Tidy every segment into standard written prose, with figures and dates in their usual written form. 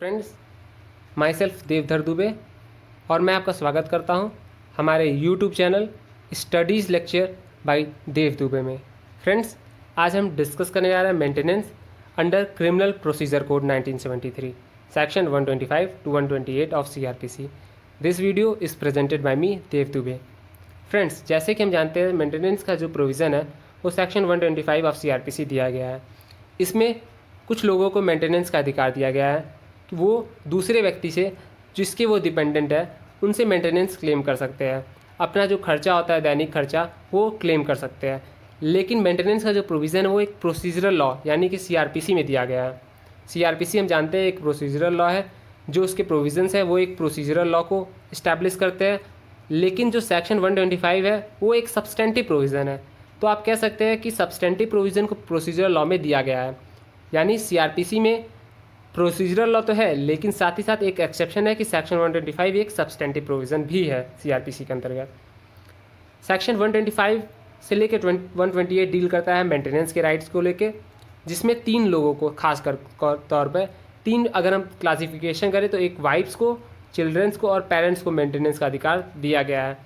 Friends, myself Devdhar Dubey और मैं आपका स्वागत करता हूं हमारे YouTube channel studies lecture by Dev Dubey में। फ्रेंड्स, आज हम डिस्कस करने जा रहे हैं maintenance under criminal procedure code 1973 section 125 to 128 of CRPC। This video is presented by me Dev Dubey. Friends, जैसे कि हम जानते हैं मेंटेनेंस का जो प्रोविज़न है वो सेक्शन 125 ऑफ CRPC दिया गया है। इसमें कुछ लोगों को मेंटेनेंस का अधिकार दिया गया है कि वो दूसरे व्यक्ति से जिसके वो डिपेंडेंट है उनसे मेंटेनेंस क्लेम कर सकते हैं। अपना जो खर्चा होता है दैनिक खर्चा वो क्लेम कर सकते हैं। लेकिन मेंटेनेंस का जो प्रोविज़न है वो एक प्रोसीजरल लॉ यानी कि CRPC में दिया गया है। CRPC हम जानते हैं एक प्रोसीजरल लॉ है। जो उसके प्रोविज़न्स है वो एक प्रोसीजरल लॉ को इस्टेब्लिश करते हैं। लेकिन जो सेक्शन 125 है वो एक सब्सटेंटिव प्रोविज़न है। तो आप कह सकते हैं कि सब्सटेंटिव प्रोविज़न को प्रोसीजरल लॉ में दिया गया है। यानी CRPC में प्रोसीजरल लॉ तो है लेकिन साथ ही साथ एक एक्सेप्शन है कि सेक्शन 125 एक सब्सटेंटिव प्रोविज़न भी है CRPC के अंतर्गत। सेक्शन 125 से लेकर 128 डील करता है मेंटेनेंस के राइट्स को लेके, जिसमें 3 लोगों को खास कर तौर पर 3 अगर हम क्लासिफिकेशन करें तो एक वाइफ्स को, चिल्ड्रंस को और पेरेंट्स को मेंटेनेंस का अधिकार दिया गया है।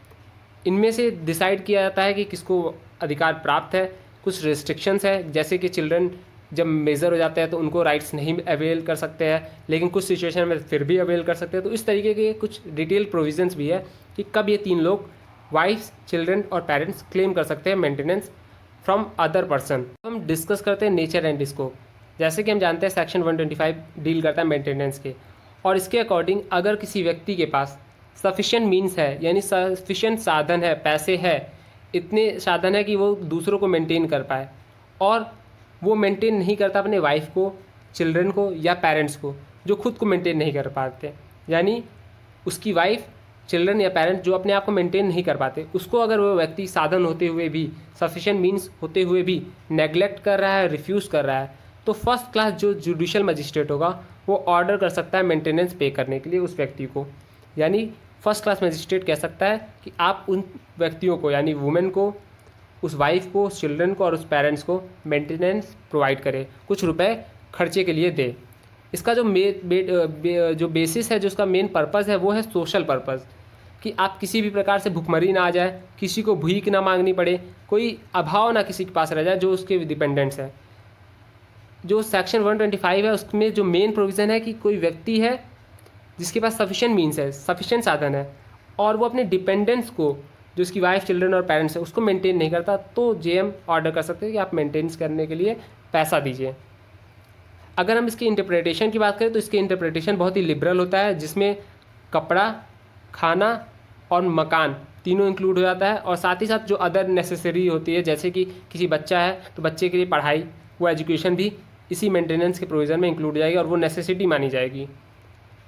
इनमें से डिसाइड किया जाता है कि किसको अधिकार प्राप्त है। कुछ रिस्ट्रिक्शंस है, जैसे कि चिल्ड्रन जब मेजर हो जाते हैं तो उनको राइट्स नहीं अवेल कर सकते हैं, लेकिन कुछ सिचुएशन में फिर भी अवेल कर सकते हैं। तो इस तरीके के कुछ डिटेल प्रोविजंस भी है कि कब ये 3 लोग वाइफ्स, चिल्ड्रन और पेरेंट्स क्लेम कर सकते हैं मेंटेनेंस फ्रॉम अदर पर्सन। हम डिस्कस करते हैं नेचर एंड स्कोप। जैसे कि हम जानते हैं सेक्शन 125 डील करता है मेंटेनेंस के, और इसके अकॉर्डिंग अगर किसी व्यक्ति के पास सफिशिएंट मीन्स है यानी सफिशिएंट साधन है, पैसे है, इतने साधन है कि वो दूसरों को मेंटेन कर पाए, और वो मेंटेन नहीं करता अपने वाइफ को, चिल्ड्रन को या पेरेंट्स को जो खुद को मेंटेन नहीं कर पाते, यानी उसकी वाइफ, चिल्ड्रन या पेरेंट्स जो अपने आप को मेंटेन नहीं कर पाते, उसको अगर वो व्यक्ति साधन होते हुए भी, सफिशिएंट मीन्स होते हुए भी नेग्लेक्ट कर रहा है, रिफ्यूज़ कर रहा है, तो फर्स्ट क्लास जो जुडिशियल मजिस्ट्रेट होगा वो ऑर्डर कर सकता है मेंटेनेंस पे करने के लिए उस व्यक्ति को। यानी फर्स्ट क्लास मजिस्ट्रेट कह सकता है कि आप उन व्यक्तियों को यानी वुमेन को, उस वाइफ को, उस चिल्ड्रन को और उस पेरेंट्स को मेंटेनेंस प्रोवाइड करे, कुछ रुपए खर्चे के लिए दे। इसका जो जो बेसिस है, जो उसका मेन पर्पज़ है वो है सोशल पर्पज़, कि आप किसी भी प्रकार से भुखमरी ना आ जाए, किसी को भीख ना मांगनी पड़े, कोई अभाव ना किसी के पास रह जाए जो उसके डिपेंडेंट्स है। जो सेक्शन 125 है उसमें जो मेन प्रोविज़न है कि कोई व्यक्ति है जिसके पास सफिशिएंट मीन्स है, सफिशिएंट साधन है, और वो अपने डिपेंडेंट्स को, जो उसकी वाइफ, चिल्ड्रन और पेरेंट्स है, उसको मेंटेन नहीं करता, तो जेएम ऑर्डर कर सकते हैं कि आप मेंटेनेंस करने के लिए पैसा दीजिए। अगर हम इसकी इंटरप्रिटेशन की बात करें तो इसकी इंटरप्रिटेशन बहुत ही लिबरल होता है, जिसमें कपड़ा, खाना और मकान तीनों इंक्लूड हो जाता है, और साथ ही साथ जो अदर नेसेसरी होती है, जैसे कि किसी बच्चा है तो बच्चे के लिए पढ़ाई, वो एजुकेशन भी इसी मेंटेनेंस के प्रोविज़न में इंक्लूड हो जाएगी और वो नेसेसिटी मानी जाएगी।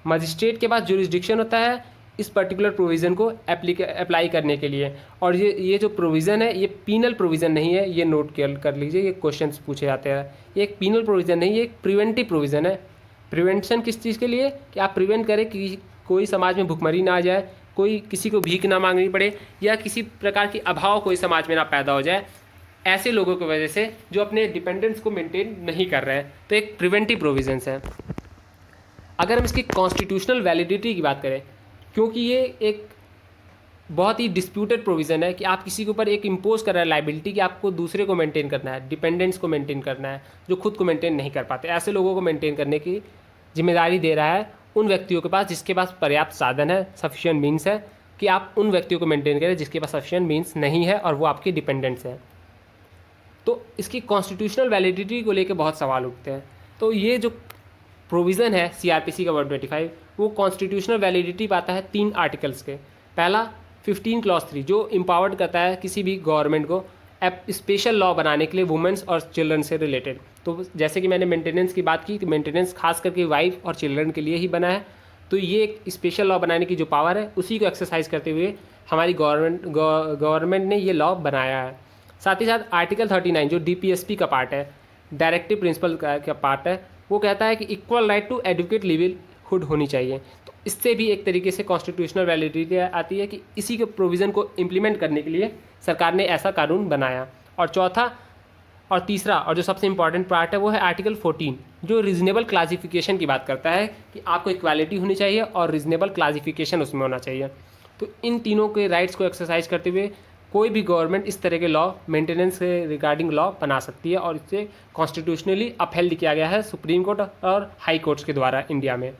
मजिस्ट्रेट के पास जुरिस्डिक्शन होता है इस पर्टिकुलर प्रोविज़न को अप्लाई करने के लिए, और ये जो प्रोविज़न है ये पीनल प्रोविज़न नहीं है, ये नोट कर लीजिए, ये क्वेश्चंस पूछे जाते हैं। ये एक पीनल प्रोविज़न नहीं, ये एक प्रिवेंटिव प्रोविज़न है। प्रिवेंशन किस चीज़ के लिए? कि आप प्रिवेंट करें कि कोई समाज में भुखमरी ना आ जाए, कोई किसी को भीख ना मांगनी पड़े, या किसी प्रकार की अभाव कोई समाज में ना पैदा हो जाए ऐसे लोगों की वजह से जो अपने डिपेंडेंट्स को मेंटेन नहीं कर रहे हैं। तो एक प्रिवेंटिव प्रोविजंस है। अगर हम इसकी कॉन्स्टिट्यूशनल वैलिडिटी की बात करें, क्योंकि ये एक बहुत ही डिस्प्यूटेड प्रोविज़न है कि आप किसी के ऊपर एक इम्पोज कर रहे हैं लाइबिलिटी कि आपको दूसरे को मेंटेन करना है, डिपेंडेंट्स को मेंटेन करना है जो खुद को मेंटेन नहीं कर पाते, ऐसे लोगों को मेंटेन करने की जिम्मेदारी दे रहा है उन व्यक्तियों के पास जिसके पास पर्याप्त साधन है, सफिशिएंट मीन्स है, कि आप उन व्यक्तियों को मेंटेन करें जिसके पास सफिशिएंट मीन्स नहीं है और वो आपके डिपेंडेंट्स हैं। तो इसकी कॉन्स्टिट्यूशनल वैलिडिटी को लेकर बहुत सवाल उठते हैं। तो ये जो प्रोविज़न है CRPC का 125 वो कॉन्स्टिट्यूशनल वैलिडिटी पाता है 3 आर्टिकल्स के। पहला 15 क्लॉज 3 जो एम्पावर्ड करता है किसी भी गवर्नमेंट को स्पेशल लॉ बनाने के लिए वुमेंस और चिल्ड्रन से रिलेटेड। तो जैसे कि मैंने मेंटेनेंस की बात की, तो मेंटेनेंस खास करके वाइफ और चिल्ड्रन के लिए ही बना है। तो ये एक स्पेशल लॉ बनाने की जो पावर है उसी को एक्सरसाइज करते हुए हमारी गवर्नमेंट ने ये लॉ बनाया है। साथ ही साथ आर्टिकल 39 जो DPSP का पार्ट है, डायरेक्टिव प्रिंसिपल का पार्ट है, वो कहता है कि equal right to educate livelihood होनी चाहिए। तो इससे भी एक तरीके से कॉन्स्टिट्यूशनल वैलिडिटी आती है कि इसी के प्रोविज़न को इम्प्लीमेंट करने के लिए सरकार ने ऐसा कानून बनाया। और चौथा और तीसरा और जो सबसे इंपॉर्टेंट पार्ट है वो है आर्टिकल 14, जो रीजनेबल क्लासिफिकेशन की बात करता है कि आपको इक्वालिटी होनी चाहिए और रीजनेबल क्लासिफिकेशन उसमें होना चाहिए। तो इन तीनों के राइट्स को एक्सरसाइज करते हुए कोई भी गवर्नमेंट इस तरह के लॉ, मेंटेनेंस के रिगार्डिंग लॉ बना सकती है और इसे कॉन्स्टिट्यूशनली अपहेल्ड किया गया है सुप्रीम कोर्ट और हाई कोर्ट्स के द्वारा इंडिया में।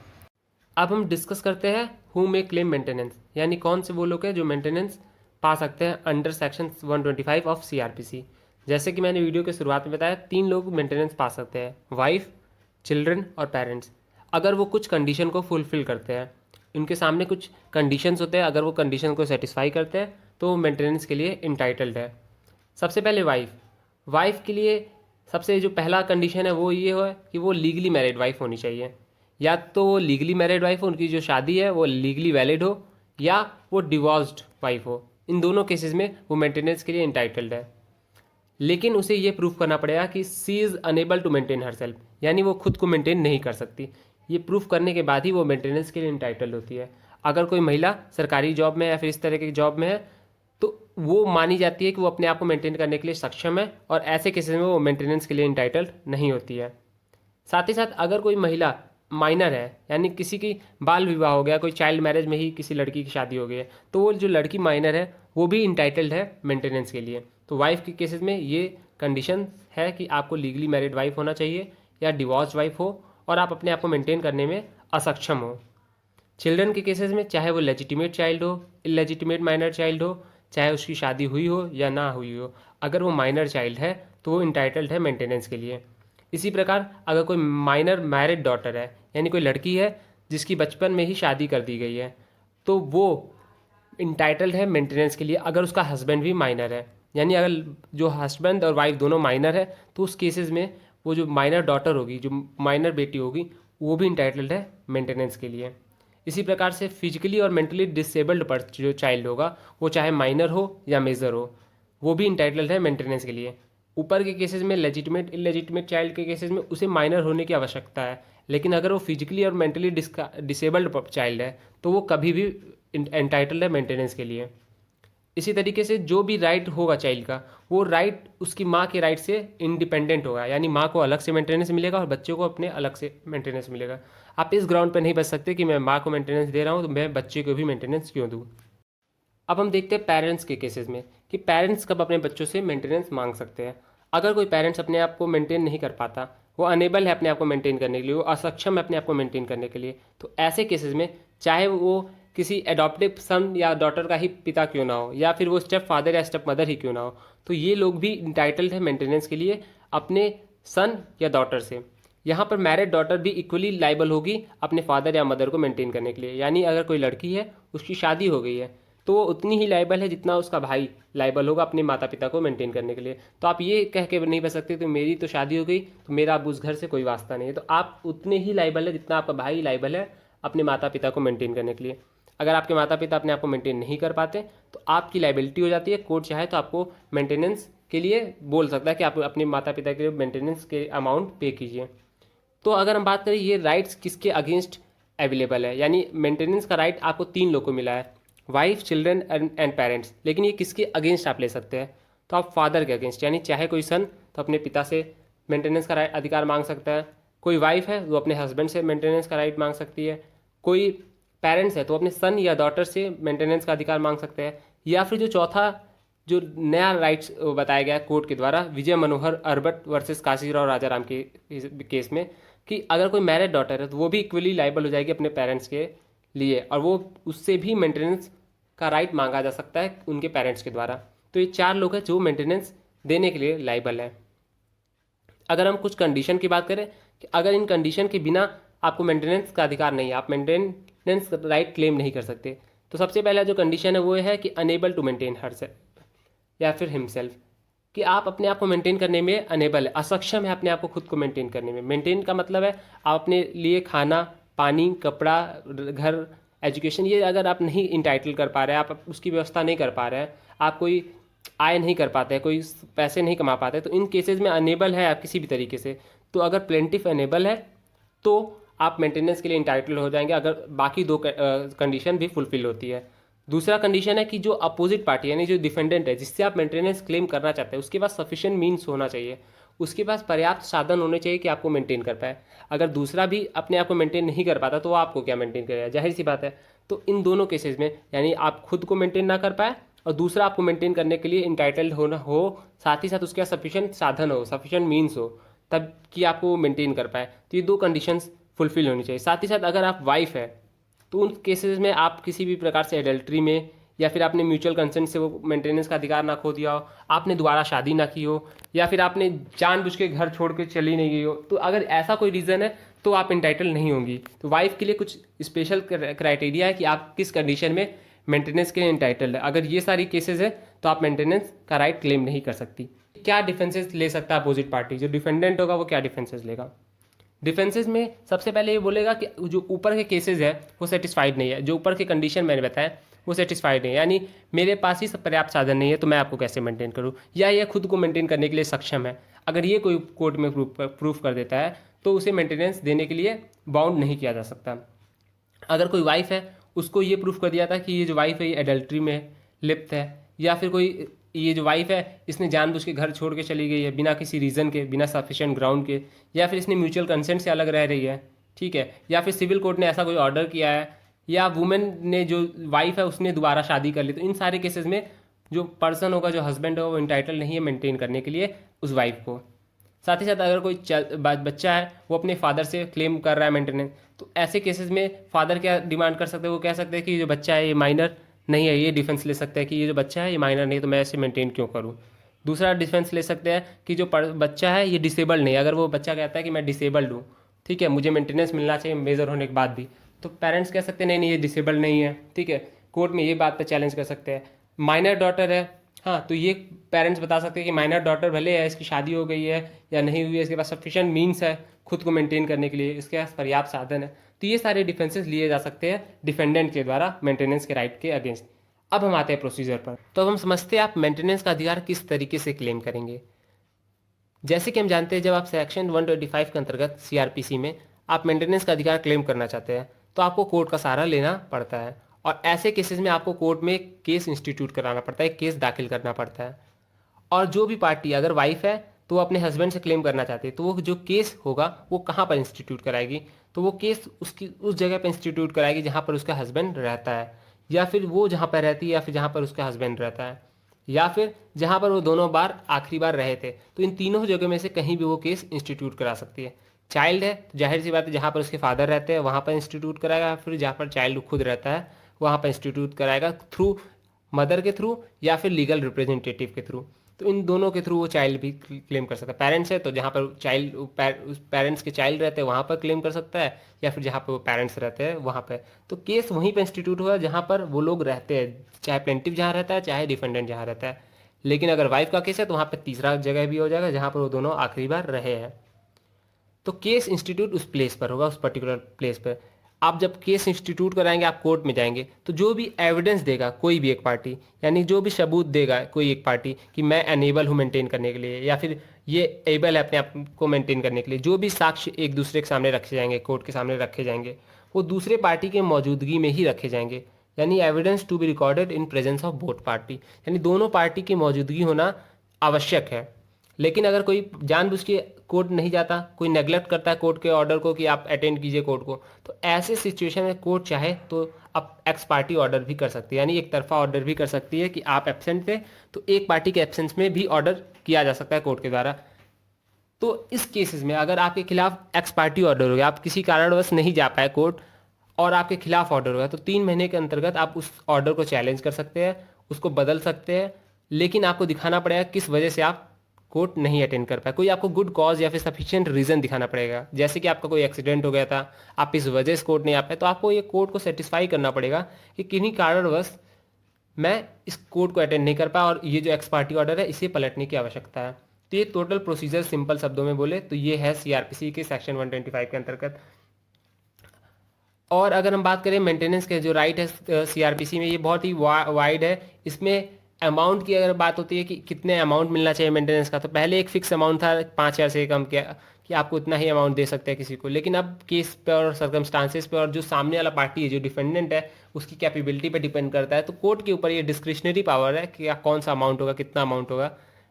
अब हम डिस्कस करते हैं हु मे क्लेम मेंटेनेंस, यानी कौन से वो लोग हैं जो मेंटेनेंस पा सकते हैं अंडर सेक्शन 125 ऑफ CRPC। जैसे कि मैंने वीडियो के शुरुआत में बताया, 3 लोग मेंटेनेंस पा सकते हैं, वाइफ, चिल्ड्रन और पेरेंट्स, अगर वो कुछ कंडीशन को फुलफिल करते हैं। उनके सामने कुछ कंडीशंस होते हैं, अगर वो कंडीशन को सेटिस्फाई करते हैं तो वो मेंटेनेंस के लिए इंटाइटल्ड है। सबसे पहले वाइफ के लिए सबसे जो पहला कंडीशन है वो ये है कि वो लीगली मैरिड वाइफ होनी चाहिए। या तो वो लीगली मैरिड वाइफ हो, उनकी जो शादी है वो लीगली वैलिड हो, या वो डिवोर्स्ड वाइफ हो। इन दोनों केसेस में वो मेंटेनेंस के लिए इंटाइटल्ड है। लेकिन उसे ये प्रूफ करना पड़ेगा कि she is unable to maintain herself, यानी वो खुद को मेंटेन नहीं कर सकती। ये प्रूफ करने के बाद ही वो मेंटेनेंस के लिए इंटाइटल्ड होती है। अगर कोई महिला सरकारी जॉब में है या फिर इस तरह की जॉब में है तो वो मानी जाती है कि वो अपने आप को मेंटेन करने के लिए सक्षम है, और ऐसे केसेस में वो मेंटेनेंस के लिए इंटाइटल्ड नहीं होती है। साथ ही साथ अगर कोई महिला माइनर है, यानी किसी की बाल विवाह हो गया, कोई चाइल्ड मैरिज में ही किसी लड़की की शादी हो गई है, तो वो जो लड़की माइनर है वो भी इंटाइटल्ड है मेंटेनेंस के लिए। तो वाइफ के केसेस में ये कंडीशन है कि आपको लीगली मैरिड वाइफ होना चाहिए या डिवोर्स वाइफ हो, और आप अपने आप को मेंटेन करने में असक्षम हो। चिल्ड्रन के केसेस में चाहे वो लेजिटिमेट चाइल्ड हो, इलेजिटिमेट माइनर चाइल्ड हो, चाहे उसकी शादी हुई हो या ना हुई हो, अगर वो माइनर चाइल्ड है तो वो इंटाइटल्ड है मेंटेनेंस के लिए। इसी प्रकार अगर कोई माइनर मैरिड डॉटर है, यानी कोई लड़की है जिसकी बचपन में ही शादी कर दी गई है, तो वो इंटाइटल्ड है मेंटेनेंस के लिए अगर उसका हस्बैंड भी माइनर है। यानी अगर जो हस्बैंड और वाइफ दोनों माइनर है तो उस केसेस में वो जो माइनर डॉटर होगी, जो माइनर बेटी होगी, वो भी इंटाइटल्ड है मेंटेनेंस के लिए। इसी प्रकार से फिजिकली और मेंटली डिसेबल्ड जो चाइल्ड होगा, वो चाहे माइनर हो या मेजर हो, वो भी इंटाइटल्ड है मेंटेनेंस के लिए। ऊपर के केसेस में लेजिटिमेट इलेजिटिमेट चाइल्ड के केसेस में उसे माइनर होने की आवश्यकता है, लेकिन अगर वो फिजिकली और मेंटली डिसेबल्ड चाइल्ड है तो वो कभी भी एंटाइटल्ड है मेंटेनेंस के लिए। इसी तरीके से जो भी राइट होगा चाइल्ड का, वो राइट उसकी माँ के राइट से इंडिपेंडेंट होगा, यानी माँ को अलग से मेंटेनेंस मिलेगा और बच्चों को अपने अलग से मेंटेनेंस मिलेगा। आप इस ग्राउंड पर नहीं बच सकते कि मैं माँ को मेंटेनेंस दे रहा हूँ तो मैं बच्चे को भी मेंटेनेंस क्यों दूँ। अब हम देखते हैं पेरेंट्स के केसेस में कि पेरेंट्स कब अपने बच्चों से मेंटेनेंस मांग सकते हैं। अगर कोई पेरेंट्स अपने आप को मेंटेन नहीं कर पाता, वो अनेबल है अपने आप को मेंटेन करने के लिए, वो असक्षम है अपने आप को मेंटेन करने के लिए, तो ऐसे केसेस में चाहे वो किसी एडॉप्टिव सन या डॉटर का ही पिता क्यों ना हो, या फिर वो स्टेप फादर या स्टेप मदर ही क्यों ना हो, तो ये लोग भी इंटाइटल्ड है मेंटेनेंस के लिए अपने सन या डॉटर से। यहाँ पर मैरिड डॉटर भी इक्वली लाइबल होगी अपने फादर या मदर को मेंटेन करने के लिए। यानी अगर कोई लड़की है, उसकी शादी हो गई है, तो वो उतनी ही लाइबल है जितना उसका भाई लाइबल होगा अपने माता पिता को मेंटेन करने के लिए। तो आप ये कह के नहीं बच सकते तो मेरी तो शादी हो गई तो मेरा अब उस घर से कोई वास्ता नहीं है। तो आप उतने ही लाइबल है जितना आपका भाई लाइबल है अपने माता पिता को मेंटेन करने के लिए। अगर आपके माता पिता अपने आप को मेंटेन नहीं कर पाते तो आपकी लाइबिलिटी हो जाती है। कोर्ट चाहे तो आपको मेंटेनेंस के लिए बोल सकता है कि आप अपने माता पिता के लिए मेंटेनेंस के अमाउंट पे कीजिए। तो अगर हम बात करें ये राइट्स किसके अगेंस्ट अवेलेबल है, यानी मेंटेनेंस का राइट आपको 3 लोग को मिला है, वाइफ, चिल्ड्रन एंड पेरेंट्स। लेकिन ये किसके अगेंस्ट आप ले सकते हैं, तो आप फादर के अगेंस्ट, यानी चाहे कोई सन तो अपने पिता से मेंटेनेंस का राइट अधिकार मांग सकता है, कोई वाइफ है वो अपने हस्बैंड से मेंटेनेंस का राइट मांग सकती है, कोई पेरेंट्स है तो अपने सन या डॉटर से मेंटेनेंस का अधिकार मांग सकते हैं, या फिर जो चौथा जो नया राइट्स बताया गया कोर्ट के द्वारा विजय मनोहर अर्बट वर्सेस काशीराव राजाराम के केस में, कि अगर कोई मैरिड डॉटर है तो वो भी इक्वली लाइबल हो जाएगी अपने पेरेंट्स के लिए, और वो उससे भी मेंटेनेंस का राइट मांगा जा सकता है उनके पेरेंट्स के द्वारा। तो ये 4 लोग हैं जो मेंटेनेंस देने के लिए लाइबल है। अगर हम कुछ कंडीशन की बात करें कि अगर इन कंडीशन के बिना आपको मेंटेनेंस का अधिकार नहीं है, आप मेंटेनेंस राइट क्लेम नहीं कर सकते, तो सबसे पहला जो कंडीशन है वो है कि अनेबल टू मेंटेन हरसेल्फ या फिर हिमसेल्फ, कि आप अपने आप को मेंटेन करने में अनेबल है, असक्षम है अपने आप को खुद को मेंटेन करने में। मेंटेन का मतलब है आप अपने लिए खाना, पानी, कपड़ा, घर, एजुकेशन, ये अगर आप नहीं इंटाइटल कर पा रहे हैं, आप उसकी व्यवस्था नहीं कर पा रहे हैं, आप कोई आय नहीं कर पाते हैं, कोई पैसे नहीं कमा पाते, तो इन केसेस में अनेबल है आप किसी भी तरीके से। तो अगर प्लेंटिफ अनेबल है तो आप मेंटेनेंस के लिए इंटाइटल हो जाएंगे, अगर बाकी 2 कंडीशन भी फुलफिल होती है। दूसरा कंडीशन है कि जो अपोजिट पार्टी यानी जो डिफेंडेंट है जिससे आप मेंटेनेंस क्लेम करना चाहते हैं, उसके पास सफिशिएंट मीन्स होना चाहिए, उसके पास पर्याप्त साधन होने चाहिए कि आपको मेंटेन कर पाए। अगर दूसरा भी अपने आप को मेंटेन नहीं कर पाता तो वो आपको क्या मेंटेन करेगा, जाहिर सी बात है। तो इन दोनों केसेस में यानी आप खुद को मेंटेन ना कर पाए और दूसरा आपको मेंटेन करने के लिए इंटाइटल्ड होना हो, साथ ही साथ उसके पास सफिशिएंट साधन हो, सफिशिएंट मीन्स हो, तब कि आपको वो मेंटेन कर पाए। तो ये दो कंडीशंस फुलफिल होनी चाहिए। साथ ही साथ अगर आप वाइफ है तो उन केसेस में आप किसी भी प्रकार से एडल्ट्री में या फिर आपने म्यूचुअल कंसेंट से वो मेंटेनेंस का अधिकार ना खो दिया हो, आपने दोबारा शादी ना की हो, या फिर आपने जानबूझ के घर छोड़ के चली नहीं गई हो, तो अगर ऐसा कोई रीज़न है तो आप इंटाइटल नहीं होंगी। तो वाइफ के लिए कुछ स्पेशल क्राइटेरिया है कि आप किस कंडीशन में मेंटेनेंस के लिए इंटाइटल्ड है। अगर ये सारी केसेस है तो आप मेंटेनेंस का राइट क्लेम नहीं कर सकती। क्या डिफेंसेस ले सकता है अपोजिट पार्टी? जो डिफेंडेंट होगा वो क्या डिफेंसेस लेगा? डिफेंसेस में सबसे पहले ये बोलेगा कि जो ऊपर के केसेस है वो सेटिस्फाइड नहीं है, जो ऊपर के कंडीशन मैंने बताया वो सेटिस्फाइड नहीं है, यानी मेरे पास ही सब पर्याप्त साधन नहीं है तो मैं आपको कैसे मेंटेन करूँ, या ये खुद को मेंटेन करने के लिए सक्षम है। अगर ये कोई कोर्ट में प्रूफ कर देता है तो उसे मेंटेनेंस देने के लिए बाउंड नहीं किया जा सकता। अगर कोई वाइफ है उसको ये प्रूफ कर दिया था कि ये जो वाइफ है ये एडल्ट्री में लिप्त है, या फिर कोई ये जो वाइफ है इसने जानबूझ के घर छोड़ के चली गई है बिना किसी रीज़न के, बिना सफिशिएंट ग्राउंड के, या फिर इसने म्यूचुअल कंसेंट से अलग रह रही है, ठीक है, या फिर सिविल कोर्ट ने ऐसा कोई ऑर्डर किया है, या वुमेन ने जो वाइफ है उसने दोबारा शादी कर ली, तो इन सारे केसेस में जो पर्सन होगा, जो हस्बैंड होगा, वो इंटाइटल नहीं है मेंटेन करने के लिए उस वाइफ को। साथ ही साथ अगर कोई बच्चा है वो अपने फादर से क्लेम कर रहा है मेंटेनेंस, तो ऐसे केसेस में फादर क्या डिमांड कर सकते हैं? वो कह सकते हैं कि जो बच्चा है ये माइनर नहीं है, ये डिफेंस ले सकते हैं कि ये जो बच्चा है ये माइनर नहीं है तो मैं ऐसे मेंटेन क्यों करूँ। दूसरा डिफेंस ले सकते हैं कि जो बच्चा है ये डिसेबल्ड नहीं है। अगर वो बच्चा कहता है कि मैं डिसेबल्ड हूँ, ठीक है, मुझे मेंटेनेंस मिलना चाहिए मेजर होने के बाद भी, तो पेरेंट्स कह सकते हैं नहीं नहीं ये डिसेबल्ड नहीं है, ठीक है, कोर्ट में ये बात पर चैलेंज कर सकते हैं। माइनर डॉटर है, हाँ, तो ये पेरेंट्स बता सकते हैं कि माइनर डॉटर भले है, इसकी शादी हो गई है या नहीं हुई है, इसके पास सफिशिएंट मीन्स है खुद को मेंटेन करने के लिए, इसके पास पर्याप्त साधन है, तो ये सारे डिफेंसेस लिए जा सकते हैं डिफेंडेंट के द्वारा मेंटेनेंस के राइट के अगेंस्ट। अब हम आते हैं प्रोसीजर पर। तो अब हम समझते हैं आप मेंटेनेंस का अधिकार किस तरीके से क्लेम करेंगे। जैसे कि हम जानते हैं जब आप सेक्शन 125 के अंतर्गत सीआरपीसी में आप मेंटेनेंस का अधिकार क्लेम करना चाहते हैं तो आपको कोर्ट का सहारा लेना पड़ता है, और ऐसे केसेस में आपको कोर्ट में केस इंस्टीट्यूट कराना पड़ता है, केस दाखिल करना पड़ता है। और जो भी पार्टी अगर वाइफ है तो वो अपने हस्बैंड से क्लेम करना चाहती है तो वो जो केस होगा वो कहाँ पर इंस्टीट्यूट कराएगी? तो वो केस उसकी उस जगह पर इंस्टीट्यूट कराएगी जहाँ पर उसका हस्बैंड रहता है, या फिर वो जहाँ पर रहती है, या फिर जहाँ पर उसका हस्बैंड रहता है, या फिर जहाँ पर वो दोनों बार आखिरी बार रहे थे। तो इन तीनों जगह में से कहीं भी वो केस इंस्टीट्यूट करा सकती है। चाइल्ड है तो जाहिर सी बात है जहाँ पर उसके फादर रहते हैं वहाँ पर इंस्टीट्यूट कराएगा, फिर जहाँ पर चाइल्ड खुद रहता है वहाँ पर इंस्टीट्यूट कराएगा थ्रू मदर के थ्रू या फिर लीगल रिप्रेजेंटेटिव के थ्रू। तो इन दोनों के थ्रू वो चाइल्ड भी क्लेम कर सकता है। पेरेंट्स है तो जहाँ पर चाइल्ड पेरेंट्स के चाइल्ड रहते हैं वहाँ पर क्लेम कर सकता है, या फिर जहाँ पर वो पेरेंट्स रहते हैं वहाँ पर। तो केस वहीं पर इंस्टीट्यूट हुआ जहाँ पर वो लोग रहते हैं, चाहे प्लेंटिव जहाँ रहता है चाहे डिफेंडेंट जहाँ रहता है। लेकिन अगर वाइफ का केस है तो वहाँ पर तीसरा जगह भी हो जाएगा जहाँ पर वो दोनों आखिरी बार रहे हैं। तो केस इंस्टीट्यूट उस प्लेस पर होगा, उस पर्टिकुलर प्लेस पर। आप जब केस इंस्टीट्यूट कराएंगे, आप कोर्ट में जाएंगे, तो जो भी एविडेंस देगा कोई भी एक पार्टी, यानी जो भी सबूत देगा कोई एक पार्टी कि मैं अनेबल हूँ मेंटेन करने के लिए, या फिर ये एबल है अपने आप को मेंटेन करने के लिए, जो भी साक्ष्य एक दूसरे के सामने रखे जाएंगे, कोर्ट के सामने रखे जाएंगे, वो दूसरे पार्टी के मौजूदगी में ही रखे जाएंगे। यानी evidence to be recorded in presence of both party, यानी दोनों पार्टी की मौजूदगी होना आवश्यक है। लेकिन अगर कोई जानबूझ के कोर्ट नहीं जाता, कोई नेग्लेक्ट करता है कोर्ट के ऑर्डर को कि आप अटेंड कीजिए कोर्ट को, तो ऐसे सिचुएशन में कोर्ट चाहे तो अब एक्स पार्टी ऑर्डर भी कर सकती है, यानी एक तरफा ऑर्डर भी कर सकती है कि आप एब्सेंट थे तो एक पार्टी के एब्सेंस में भी ऑर्डर किया जा सकता है कोर्ट के द्वारा। तो इस केसेस में अगर आपके खिलाफ एक्स पार्टी ऑर्डर हो गया, आप किसी कारणवश नहीं जा पाए कोर्ट और आपके खिलाफ ऑर्डर हो गया, तो 3 महीने के अंतर्गत आप उस ऑर्डर को चैलेंज कर सकते हैं, उसको बदल सकते हैं, लेकिन आपको दिखाना पड़ेगा किस वजह से आप कोर्ट नहीं अटेंड कर पाए। कोई आपको गुड कॉज या फिर सफिशिएंट रीज़न दिखाना पड़ेगा, जैसे कि आपका कोई एक्सीडेंट हो गया था, आप इस वजह से कोर्ट नहीं आ पाए, तो आपको ये कोर्ट को सेटिस्फाई करना पड़ेगा कि किन्हीं कारणवश मैं इस कोर्ट को अटेंड नहीं कर पाया और ये जो एक्स पार्टी ऑर्डर है इसे पलटने की आवश्यकता है। तो ये टोटल प्रोसीजर सिंपल शब्दों में बोले तो ये है सीआरपीसी के सेक्शन 125 के अंतर्गत। और अगर हम बात करें मेंटेनेंस के जो राइट है सीआरपीसी में, ये बहुत ही वाइड है। इसमें अमाउंट की अगर बात होती है कि कितने अमाउंट मिलना चाहिए मेंटेनेंस का, तो पहले एक फिक्स अमाउंट था 5,000 से कम किया कि आपको इतना ही अमाउंट दे सकते हैं किसी को, लेकिन अब केस पे और सर्कमस्टांसेस पे और जो सामने वाला पार्टी है जो डिफेंडेंट है उसकी कैपेबिलिटी पे डिपेंड करता है। तो कोर्ट के ऊपर ये डिस्क्रिशनरी पावर है कि कौन सा अमाउंट होगा, कितना अमाउंट होगा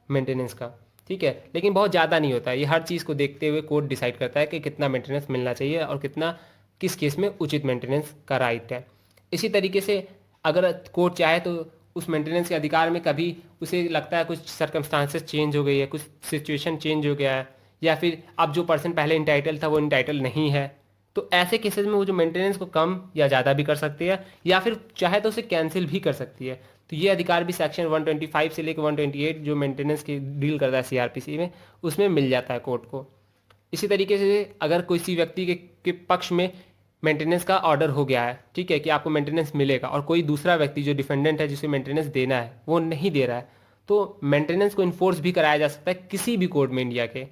मेंटेनेंस का, ठीक है, लेकिन बहुत ज़्यादा नहीं होता है। ये हर चीज़ को देखते हुए कोर्ट डिसाइड करता है कि कितना मेंटेनेंस मिलना चाहिए और कितना किस केस में उचित मेंटेनेंस का राइट है। इसी तरीके से अगर कोर्ट चाहे तो उस मेंटेनेंस के अधिकार में कभी उसे लगता है कुछ सर्कमस्टांसेस चेंज हो गई है, कुछ सिचुएशन चेंज हो गया है, या फिर अब जो पर्सन पहले इंटाइटल था वो इंटाइटल नहीं है, तो ऐसे केसेस में वो जो मेंटेनेंस को कम या ज़्यादा भी कर सकती है, या फिर चाहे तो उसे कैंसिल भी कर सकती है। तो ये अधिकार भी सेक्शन 125 से लेकर 128 जो मेंटेनेंस की डील करता है सीआरपीसी में, उसमें मिल जाता है कोर्ट को। इसी तरीके से अगर किसी व्यक्ति के पक्ष में मेंटेनेंस का ऑर्डर हो गया है, ठीक है, कि आपको मेंटेनेंस मिलेगा, और कोई दूसरा व्यक्ति जो डिफेंडेंट है जिसे मेंटेनेंस देना है वो नहीं दे रहा है, तो मेंटेनेंस को इन्फोर्स भी कराया जा सकता है किसी भी कोर्ट में इंडिया के।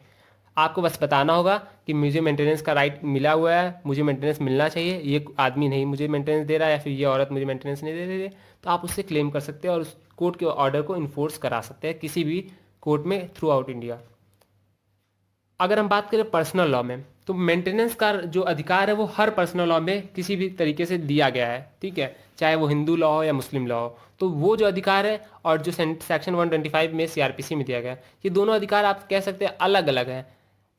आपको बस बताना होगा कि मुझे मेंटेनेंस का राइट मिला हुआ है, मुझे मेंटेनेंस मिलना चाहिए, ये आदमी नहीं मुझे मेंटेनेंस दे रहा है, या फिर ये औरत मुझे मेंटेनेंस नहीं दे रही है, तो आप उससे क्लेम कर सकते हैं और उस कोर्ट के ऑर्डर को इन्फोर्स करा सकते हैं किसी भी कोर्ट में थ्रू आउट इंडिया। अगर हम बात करें पर्सनल लॉ में, तो मेंटेनेंस का जो अधिकार है वो हर पर्सनल लॉ में किसी भी तरीके से दिया गया है, ठीक है, चाहे वो हिंदू लॉ हो या मुस्लिम लॉ हो। तो वो जो अधिकार है और जो सेक्शन 125 में सीआरपीसी में दिया गया है, ये दोनों अधिकार आप कह सकते हैं अलग अलग हैं।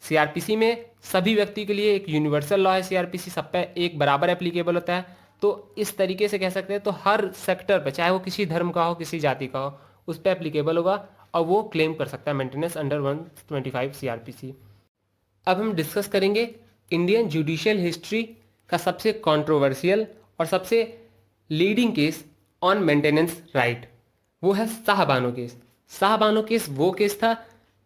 सीआरपीसी में सभी व्यक्ति के लिए एक यूनिवर्सल लॉ है, सीआरपीसी सब पे एक बराबर एप्लीकेबल होता है। तो इस तरीके से कह सकते हैं, तो हर सेक्टर पे, चाहे वो किसी धर्म का हो किसी जाति का हो, उस पर एप्लीकेबल होगा और वो क्लेम कर सकता है मेंटेनेंस अंडर 125 सीआरपीसी। अब हम डिस्कस करेंगे इंडियन जुडिशियल हिस्ट्री का सबसे कंट्रोवर्शियल और सबसे leading case on maintenance right. वो है शाहबानो केस। शाहबानो केस वो केस था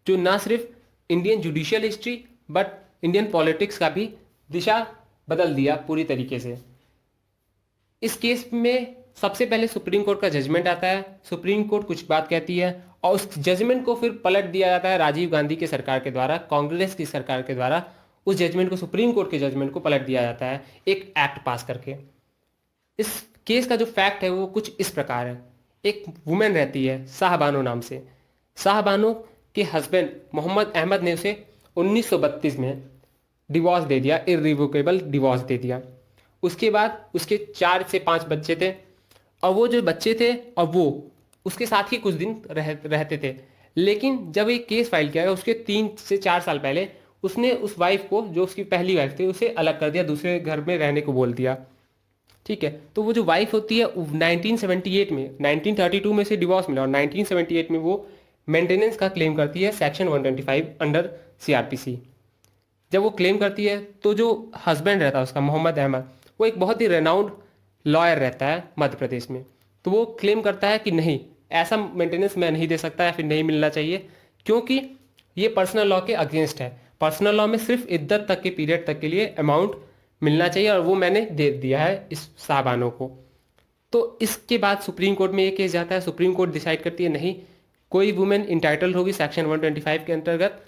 जो ना सिर्फ Indian judicial history but Indian politics का भी दिशा बदल दिया पूरी तरीके से। इस केस में सबसे पहले सुप्रीम कोर्ट का जजमेंट आता है, सुप्रीम कोर्ट कुछ बात कहती है और उस जजमेंट को फिर पलट दिया जाता है राजीव गांधी के सरकार के द्वारा, कांग्रेस की सरकार के द्वारा उस जजमेंट को, सुप्रीम कोर्ट के जजमेंट को पलट दिया जाता है एक एक्ट पास करके। इस केस का जो फैक्ट है वो कुछ इस प्रकार है। एक वुमेन रहती है शाहबानो नाम से। शाहबानो के हस्बैंड मोहम्मद अहमद ने उसे 1932 में डिवोर्स दे दिया, इररिवोकेबल डिवोर्स दे दिया। उसके बाद उसके 4 से 5 बच्चे थे और वो जो बच्चे थे और वो उसके साथ ही कुछ दिन रहते थे। लेकिन जब एक केस फाइल किया गया उसके 3 से 4 साल पहले, उसने उस वाइफ को, जो उसकी पहली वाइफ थी, उसे अलग कर दिया, दूसरे घर में रहने को बोल दिया, ठीक है। तो वो जो वाइफ होती है 1978 में, 1932 में से डिवोर्स मिला और 1978 में वो मेंटेनेंस का क्लेम करती है सेक्शन 125 अंडर सीआरपीसी। जब वो क्लेम करती है तो जो हस्बैंड रहता है उसका, मोहम्मद अहमद, वो एक बहुत ही रेनाउंड लॉयर रहता है मध्य प्रदेश में। तो वो क्लेम करता है कि नहीं, ऐसा मेंटेनेंस मैं नहीं दे सकता या फिर नहीं मिलना चाहिए, क्योंकि ये पर्सनल लॉ के अगेंस्ट है। पर्सनल लॉ में सिर्फ इद्दत तक के पीरियड तक के लिए अमाउंट मिलना चाहिए और वो मैंने दे दिया है इस शाहबानो को। तो इसके बाद सुप्रीम कोर्ट में ये केस जाता है। सुप्रीम कोर्ट डिसाइड करती है नहीं, कोई वुमेन इंटाइटल होगी सेक्शन 125 के अंतर्गत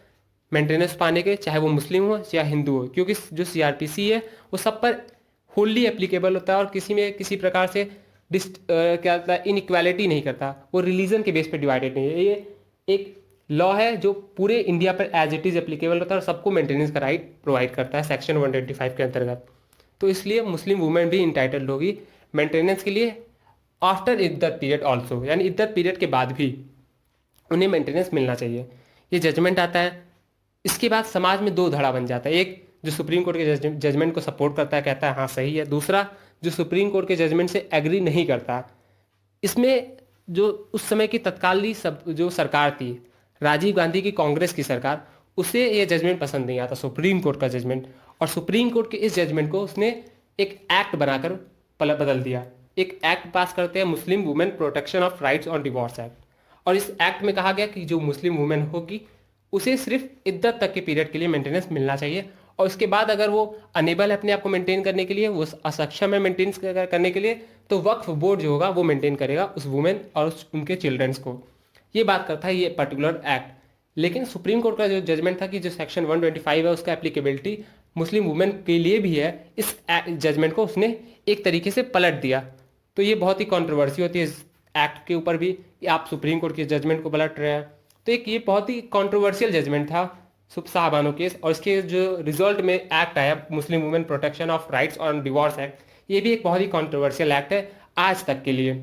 मेंटेनेंस पाने के, चाहे वो मुस्लिम हो या हिंदू हो, क्योंकि जो सीआरपीसी है वो सब पर होली एप्लीकेबल होता है और किसी में किसी प्रकार से क्या होता है, इनइक्वालिटी नहीं करता। वो रिलीजन के बेस पे डिवाइडेड नहीं है। ये एक लॉ है जो पूरे इंडिया पर एज इट इज़ एप्लीकेबल होता है और सबको मेंटेनेंस का राइट प्रोवाइड करता है सेक्शन 125 के अंतर्गत। तो इसलिए मुस्लिम वुमेन भी इंटाइटल्ड होगी मेंटेनेंस के लिए आफ्टर इद्दत पीरियड ऑल्सो, यानी इद्दत पीरियड के बाद भी उन्हें मेंटेनेंस मिलना चाहिए। ये जजमेंट आता है। इसके बाद समाज में दो धड़ा बन जाता है। एक जो सुप्रीम कोर्ट के जजमेंट को सपोर्ट करता है, कहता है हाँ सही है। दूसरा जो सुप्रीम कोर्ट के जजमेंट से एग्री नहीं करता। इसमें जो उस समय की तत्कालीन जो सरकार थी, राजीव गांधी की कांग्रेस की सरकार, उसे ये जजमेंट पसंद नहीं आता, सुप्रीम कोर्ट का जजमेंट। और सुप्रीम कोर्ट के इस जजमेंट को उसने एक एक्ट बनाकर बदल दिया। एक एक्ट पास करते हैं, Muslim women protection of rights on divorce act. और इस एक्ट में कहा गया कि जो मुस्लिम वुमेन होगी उसे सिर्फ इद्दत तक के पीरियड के लिए मेंटेनेंस मिलना चाहिए, और उसके बाद अगर वो अनेबल है अपने आप को मेंटेन करने के लिए, वो असक्षम है मेंटेन करने के लिए, तो वक्फ बोर्ड जो होगा वो मेंटेन करेगा उस वुमेन और उनके चिल्ड्रंस को। ये बात करता है ये पर्टिकुलर एक्ट। लेकिन सुप्रीम कोर्ट का जो जजमेंट था कि जो सेक्शन 125 है उसका एप्लीकेबिलिटी मुस्लिम वुमेन के लिए भी है, इस जजमेंट को उसने एक तरीके से पलट दिया। तो ये बहुत ही कंट्रोवर्सी होती है इस एक्ट के ऊपर भी कि आप सुप्रीम कोर्ट के जजमेंट को पलट रहे हैं। तो एक ये बहुत ही कंट्रोवर्शियल जजमेंट था शाहबानो केस। और इसके जो रिजल्ट में एक्ट आया, Muslim women protection of rights on divorce act, ये भी एक बहुत ही कंट्रोवर्शियल एक्ट है आज तक के लिए।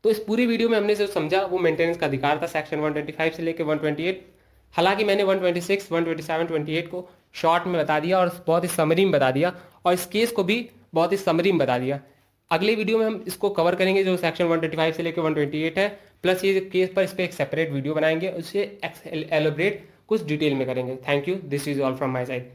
तो इस पूरी वीडियो में हमने जो समझा वो मेंटेनेंस का अधिकार था सेक्शन 125 से लेकर 128 हालांकि मैंने 126, 127, 28 को शॉर्ट में बता दिया और बहुत ही समरी में बता दिया, और इस केस को भी बहुत ही समरी में बता दिया। अगले वीडियो में हम इसको कवर करेंगे जो सेक्शन 125 से लेकर 128 है, प्लस ये केस पर इस पर एक सेपरेट वीडियो बनाएंगे, उसे एलोबरेट कुछ डिटेल में करेंगे। Thank you, this is all from my side.